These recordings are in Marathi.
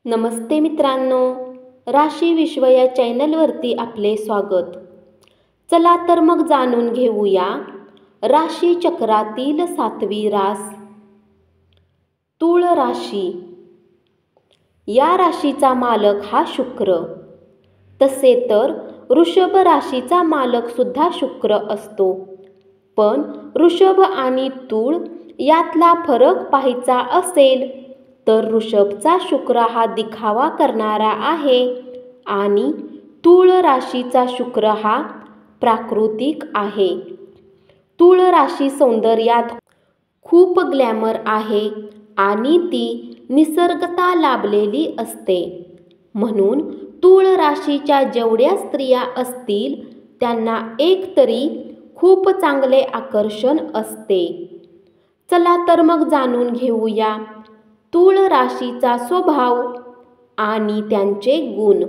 नमस्ते मित्रांनो, राशी विश्व या चॅनलवरती आपले स्वागत. चला तर मग जाणून घेऊया राशी चक्रातील 7वी रास तूळ राशी. या राशीचा मालक हा शुक्र. तसे तर वृषभ राशीचा मालक सुद्धा शुक्र असतो, पण वृषभ आणि तूळ यातला फरक पाहायचा असेल तर वृषभचा शुक्र हा दिखावा करणारा आहे आणि तूळ राशीचा शुक्र हा प्राकृतिक आहे. तूळ राशी सौंदर्यात खूप ग्लॅमर आहे आणि ती निसर्गता लाभलेली असते. म्हणून तूळ राशीच्या जेवढ्या स्त्रिया असतील त्यांना एकतरी खूप चांगले आकर्षण असते. चला तर मग जाणून घेऊया तूळ राशीचा स्वभाव आणि त्यांचे गुण.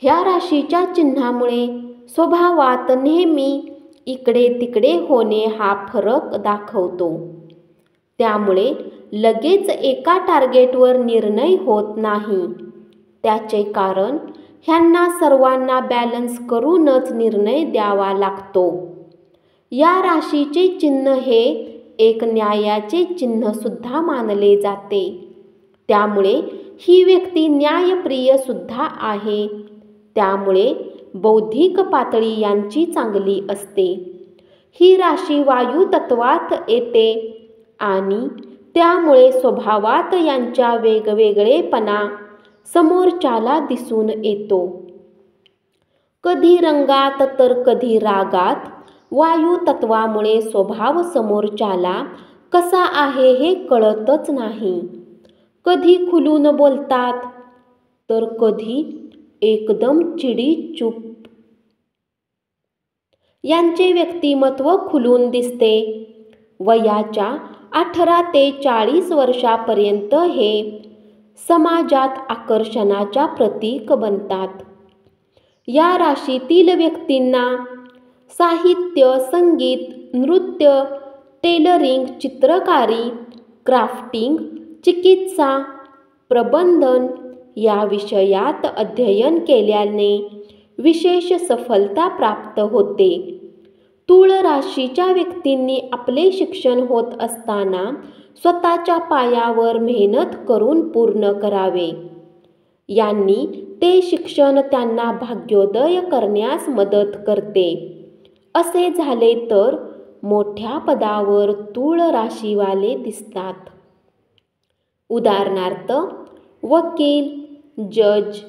ह्या राशीच्या चिन्हामुळे स्वभावात नेहमी इकडे तिकडे होणे हा फरक दाखवतो. त्यामुळे लगेच एका टार्गेटवर निर्णय होत नाही. त्याचे कारण ह्यांना सर्वांना बॅलन्स करूनच निर्णय द्यावा लागतो. या राशीचे चिन्ह हे एक न्यायाचे चिन्ह सुद्धा मानले जाते. त्यामुळे ही व्यक्ती न्यायप्रिय सुद्धा आहे. त्यामुळे बौद्धिक पातळी यांची चांगली असते. ही राशी वायू तत्वात येते आणि त्यामुळे स्वभावात यांच्या वेगवेगळेपणा समोरच्याला दिसून येतो. कधी रंगात तर कधी रागात. वायू तत्वामुळे स्वभाव समोरच्याला कसा आहे हे कळतच नाही. कधी खुलून बोलतात तर कधी एकदम चिडीचूप. यांचे व्यक्तिमत्व खुलून दिसते. वयाच्या 18 ते 40 वर्षापर्यंत हे समाजात आकर्षणाच्या प्रतीक बनतात. या राशीतील व्यक्तींना साहित्य, संगीत, नृत्य, टेलरिंग, चित्रकारी, क्राफ्टिंग, चिकित्सा, प्रबंधन या विषयात अध्ययन केल्याने विशेष सफलता प्राप्त होते. तूळ राशीच्या व्यक्तींनी आपले शिक्षण होत असताना स्वतःच्या पायावर मेहनत करून पूर्ण करावे. यांनी ते शिक्षण त्यांना भाग्योदय करण्यास मदत करते. असे झाले तर मोठ्या पदावर तूळ राशीवाले दिसतात. उदाहरणार्थ वकील, जज.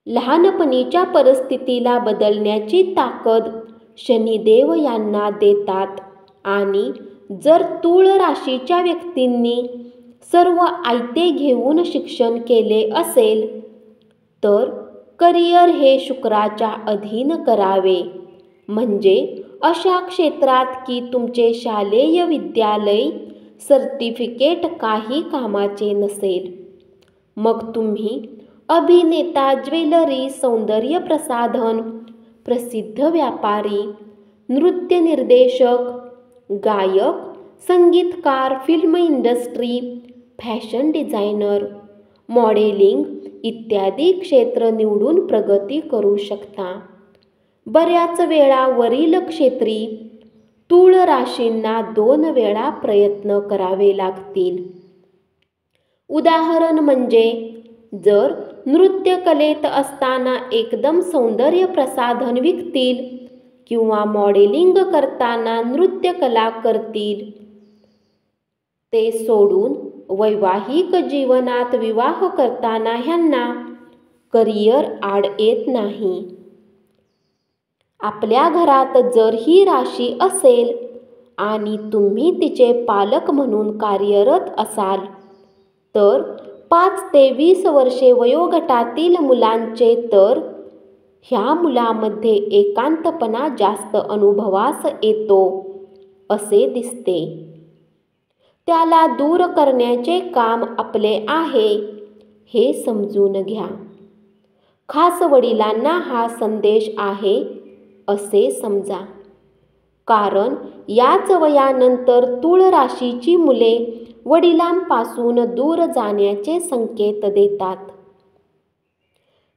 लहानपणीच्या परिस्थितीला बदलण्याची ताकद शनिदेव यांना देतात आणि जर तूळ राशीच्या व्यक्तींनी सर्व आयते घेऊन शिक्षण केले असेल तर करिअर हे शुक्राच्या अधीन करावे. म्हणजे अशा क्षेत्रात की तुमचे शालेय विद्यालय सर्टिफिकेट काही कामाचे नसेल. मग तुम्ही अभिनेता, ज्वेलरी, सौंदर्य प्रसाधन, प्रसिद्ध व्यापारी, नृत्य निर्देशक, गायक, संगीतकार, film industry, fashion designer, modelling इत्यादी क्षेत्र निवडून प्रगती करू शकता. बऱ्याच वेळा वरील क्षेत्री तूळ राशींना 2 वेळा प्रयत्न करावे लागतील. उदाहरण म्हणजे जर नृत्य कलेत असताना एकदम सौंदर्य प्रसाधन विकतील किंवा मॉडेलिंग करताना नृत्य कला करतील. ते सोडून वैवाहिक जीवनात विवाह करताना ह्यांना करिअर आड येत नाही. आपल्या घरात जर ही राशी असेल आणि तुम्ही तिचे पालक म्हणून कार्यरत असाल तर 5 ते 20 वर्षे वयोगटातील मुलांचे तर ह्या मुलामध्ये एकांतपणा जास्त अनुभवास येतो असे दिसते. त्याला दूर करण्याचे काम आपले आहे हे समजून घ्या. खास वडिलांना हा संदेश आहे असे समजा. कारण याच वयानंतर तूळ राशीची मुले वडिलांपासून दूर जाण्याचे संकेत देतात.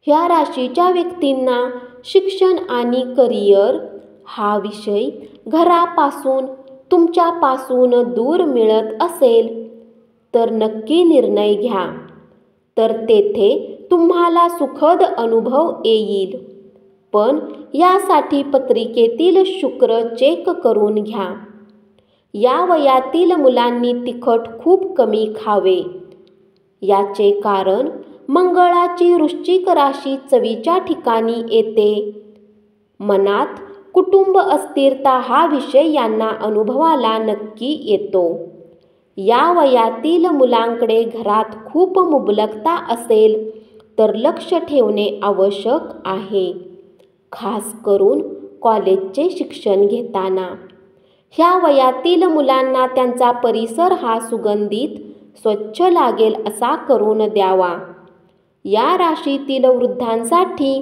ह्या राशीच्या व्यक्तींना शिक्षण आणि करिअर हा विषय घरापासून तुमच्यापासून दूर मिळत असेल तर नक्की निर्णय घ्या, तर तेथे तुम्हाला सुखद अनुभव येईल. पण यासाठी पत्रिकेतील शुक्र चेक करून घ्या. या वयातील मुलांनी तिखट खूप कमी खावे. याचे कारण मंगळाची वृश्चिक राशी चवीच्या ठिकाणी येते. मनात कुटुंब अस्थिरता हा विषय यांना अनुभवाला नक्की येतो. या वयातील मुलांकडे घरात खूप मुबलकता असेल तर लक्ष ठेवणे आवश्यक आहे, खास करून कॉलेजचे शिक्षण घेताना. ह्या वयातील मुलांना त्यांचा परिसर हा सुगंधित, स्वच्छ लागेल असा करून द्यावा. या राशीतील वृद्धांसाठी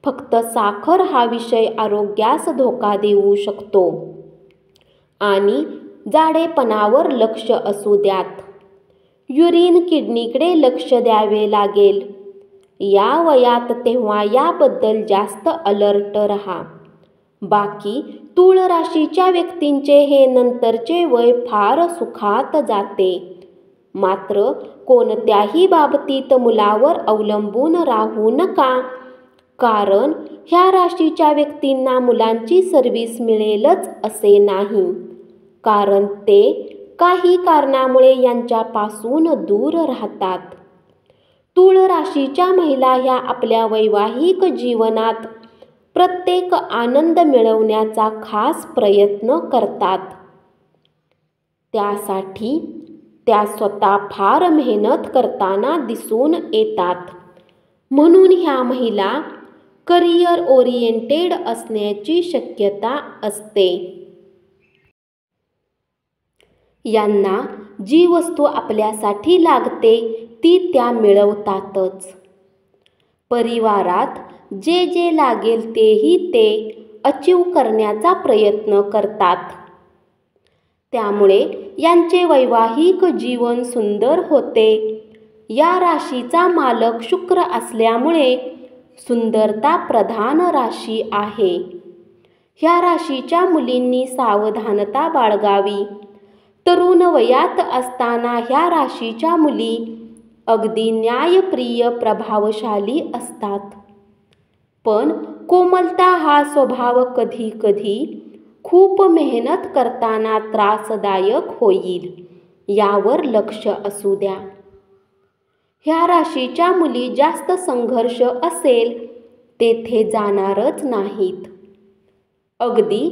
फक्त साखर हा विषय आरोग्यास धोका देऊ शकतो आणि जाडेपणावर लक्ष असू द्यात. युरिन किडनीकडे लक्ष द्यावे लागेल या वयात, तेव्हा याबद्दल जास्त अलर्ट रहा. बाकी तूळ राशीच्या व्यक्तींचे हे नंतरचे वय फार सुखात जाते. मात्र कोणत्याही बाबतीत मुलावर अवलंबून राहू नका, कारण ह्या राशीच्या व्यक्तींना मुलांची सर्व्हिस मिळेलच असे नाही, कारण ते काही कारणामुळे यांच्यापासून दूर राहतात. तूळ राशीच्या महिला ह्या आपल्या वैवाहिक जीवनात प्रत्येक आनंद मिळवण्याचा खास प्रयत्न करतात. त्यासाठी त्या स्वतः फार मेहनत करताना दिसून येतात. म्हणून ह्या महिला करिअर ओरिएंटेड असण्याची शक्यता असते. यांना जी वस्तू आपल्यासाठी लागते ती त्या मिळवतातच. परिवारात जे जे लागेल तेही ते अचीव करण्याचा प्रयत्न करतात. त्यामुळे यांचे वैवाहिक जीवन सुंदर होते. या राशीचा मालक शुक्र असल्यामुळे सुंदरता प्रधान राशी आहे. ह्या राशीच्या मुलींनी सावधानता बाळगावी. तरुण वयात असताना ह्या राशीच्या मुली अगदी न्यायप्रिय, प्रभावशाली असतात. पण कोमलता हा स्वभाव कधी कधी खूप मेहनत करताना त्रासदायक होईल, यावर लक्ष असू द्या. ह्या राशीच्या मुली जास्त संघर्ष असेल तेथे जाणारच नाहीत. अगदी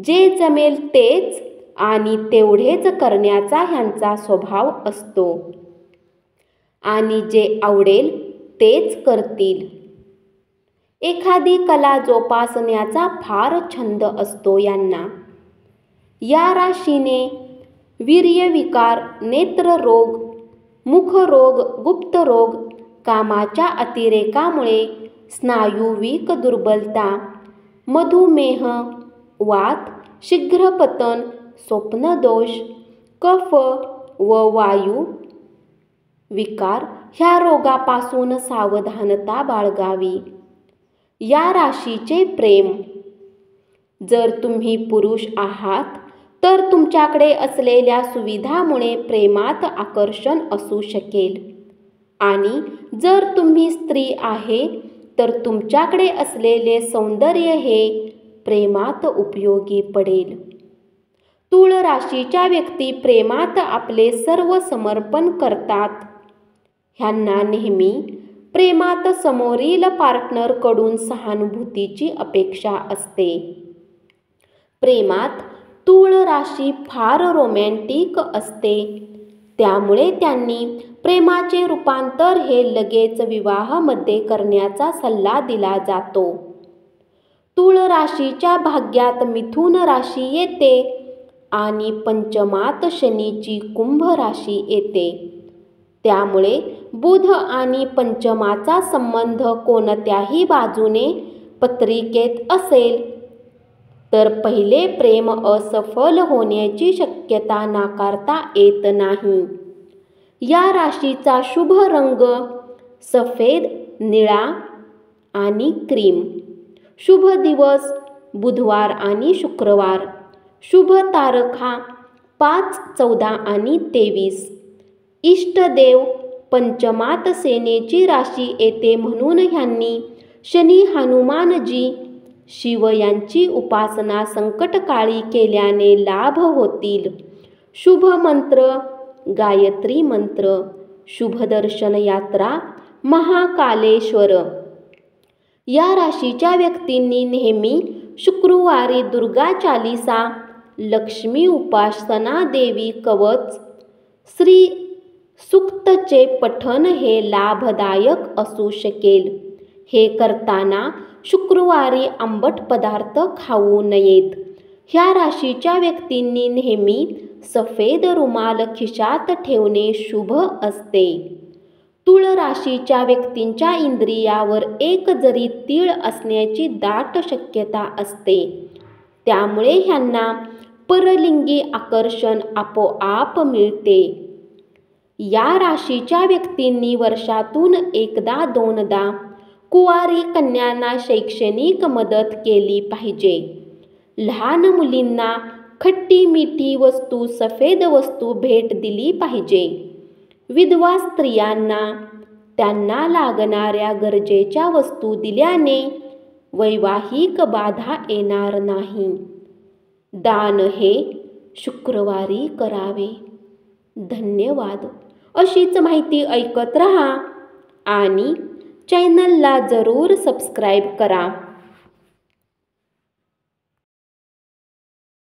जे जमेल तेच आणि तेवढेच करण्याचा ह्यांचा स्वभाव असतो आणि जे आवडेल तेच करतील. एखादी कला जोपासण्याचा फार छंद असतो यांना. या राशीने वीर्यविकार, नेत्ररोग, मुखरोग, गुप्तरोग, कामाच्या अतिरेकामुळे स्नायुविक दुर्बलता, मधुमेह, वात, शीघ्रपतन, स्वप्नदोष, कफ व वायू विकार ह्या रोगापासून सावधानता बाळगावी. या राशीचे प्रेम. जर तुम्ही पुरुष आहात तर तुमच्याकडे असलेल्या सुविधामुळे प्रेमात आकर्षण असू शकेल आणि जर तुम्ही स्त्री आहे तर तुमच्याकडे असलेले सौंदर्य हे प्रेमात उपयोगी पडेल. तूळ राशीच्या व्यक्ती प्रेमात आपले सर्व समर्पण करतात. ह्यांना नेहमी प्रेमात समोरील पार्टनरकडून सहानुभूतीची अपेक्षा असते. प्रेमात तूळ राशी फार रोमॅन्टिक असते, त्यामुळे त्यांनी प्रेमाचे रूपांतर हे लगेच विवाहामध्ये करण्याचा सल्ला दिला जातो. तूळ राशीच्या भाग्यात मिथुन राशी येते आणि पंचमात शनीची कुंभ राशी येते. त्यामुळे बुध आणि पंचमाचा संबंध कोणत्याही बाजूने पत्रिकेत असेल तर पहिले प्रेम असफल होण्याची शक्यता नाकारता येत नाही. या राशीचा शुभ रंग सफेद, निळा आणि क्रीम. शुभ दिवस बुधवार आणि शुक्रवार. शुभ तारखा 5, 14 आणि 23. इष्टदेव पंचमात सेनेची राशी येते म्हणून ह्यांनी शनी, हनुमानजी, शिव यांची उपासना संकटकाळी केल्याने लाभ होतील. शुभ मंत्र गायत्री मंत्र. शुभदर्शन यात्रा महाकालेश्वर. या राशीच्या व्यक्तींनी नेहमी शुक्रवारी दुर्गा चालीसा, लक्ष्मी उपासना, देवी कवच, श्री सूक्तचे पठण हे लाभदायक असू शकेल. हे करताना शुक्रवारी आंबट पदार्थ खाऊ नयेत. ह्या राशीच्या व्यक्तींनी नेहमी सफेद रुमाल खिशात ठेवणे शुभ असते. तुळ राशीच्या व्यक्तींच्या इंद्रियावर एक जरी तीळ असण्याची दाट शक्यता असते. त्यामुळे ह्यांना परलिंगी आकर्षण आपोआप मिळते. या राशीच्या व्यक्तींनी वर्षातून एकदा दोनदा कुवारी कन्यांना शैक्षणिक मदत केली पाहिजे. लहान मुलींना खट्टी मिठी वस्तू, सफेद वस्तू भेट दिली पाहिजे. विधवा स्त्रियांना त्यांना लागणाऱ्या गरजेच्या वस्तू दिल्याने वैवाहिक बाधा येणार नाही. दान हे शुक्रवारी करावे. धन्यवाद. अशीच माहिती ऐकत रहा आणि चॅनलला जरूर सबस्क्राईब करा.